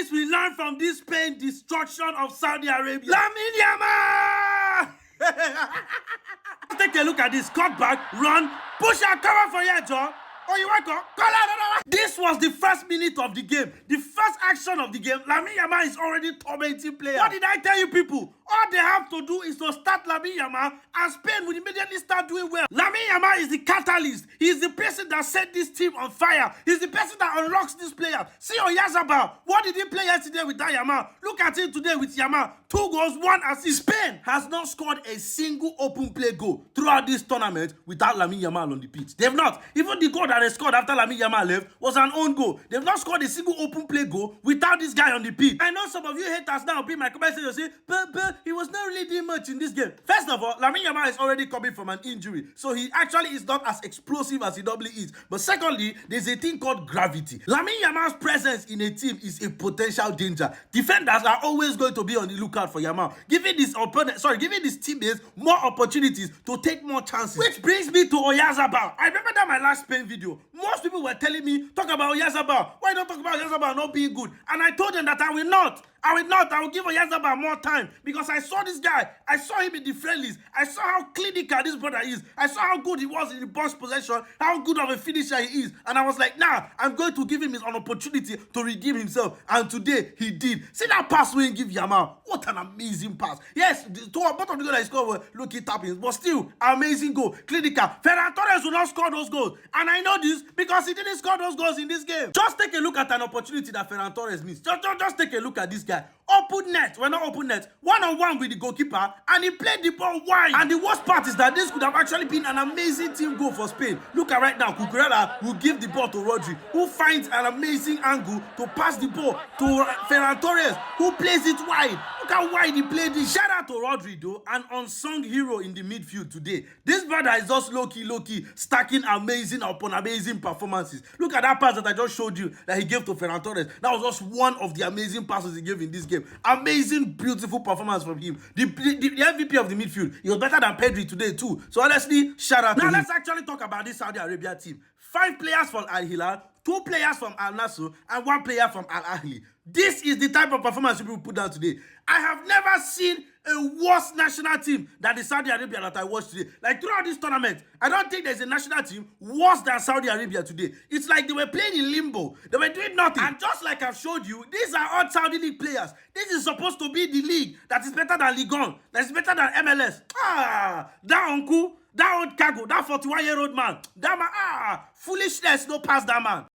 things we learn from this Spain destruction of Saudi Arabia. Lamine Yamal! Take a look at this. Cut back, run, push and cover for your jaw. Oh, you want to call out? This was the first minute of the game. The first action of the game. Lamine Yamal is already tormenting players. What did I tell you people? All they have to do is to start Lamine Yamal and Spain will immediately start doing well. Lamine Yamal is the catalyst. He is the person that set this team on fire. He's the person that unlocks this player. See Oyarzabal. What did he play yesterday with that Yamal? Look at him today with Yamal. 2 goals, 1 assist. Spain has not scored a single open play goal throughout this tournament without Lamine Yamal on the pitch. They've not. Even the goal that they scored after Lamine Yamal left was an own goal. They've not scored a single open play goal without this guy on the pitch. I know some of you haters now be my comment section say, but he was not really doing much in this game. First of all, Lamine Yamal is already coming from an injury, so he actually is not as explosive as he normally is. But secondly, there's a thing called gravity. Lamine Yamal's presence in a team is a potential danger. Defenders are always going to be on the lookout for Yamal, giving his teammates more opportunities to take more chances. Which brings me to Oyarzabal. I remember that my last Spain video. Most people were telling me, talk about Oyarzabal. Why don't talk about Oyarzabal not being good? And I told them that I will not. I will give Oyarzabal more time because I saw this guy. I saw him in the friendlies. I saw how clinical this brother is. I saw how good he was in the box possession, how good of a finisher he is. And I was like, nah, I'm going to give him an opportunity to redeem himself. And today, he did. See that pass when he give Yamal? What an amazing pass. Yes, both of the goals that he scored were lucky tappings, but still, amazing goal. Clinical. Ferran Torres will not score those goals. And I know this because he didn't score those goals in this game. Just take a look at an opportunity that Ferran Torres missed. Just take a look at this guy. Open net, well not open net, one-on-one with the goalkeeper, and he played the ball wide. And the worst part is that this could have actually been an amazing team goal for Spain. Look at right now, Cucurella will give the ball to Rodri, who finds an amazing angle to pass the ball to Ferran Torres, who plays it wide. Look how wide he played it. Shout out to Rodri though, an unsung hero in the midfield today. This brother is just low-key, stacking amazing upon amazing performances. Look at that pass that I just showed you that he gave to Ferran Torres. That was just one of the amazing passes he gave in this game. Amazing, beautiful performance from him. The MVP of the midfield. He was better than Pedri today too. So honestly, shout out to him. Now let's actually talk about this Saudi Arabia team. 5 players from Al Hilal, 2 players from Al Nassr, and 1 player from Al Ahly. This is the type of performance people put down today. I have never seen a worse national team than the Saudi Arabia that I watched today. Like throughout this tournament, I don't think there's a national team worse than Saudi Arabia today. It's like they were playing in limbo. They were doing nothing. And just like I've showed you, these are all Saudi League players. This is supposed to be the league that is better than Ligue 1, that is better than MLS. That uncle, that old cargo, that 41-year-old man, that man, foolishness, no pass that man.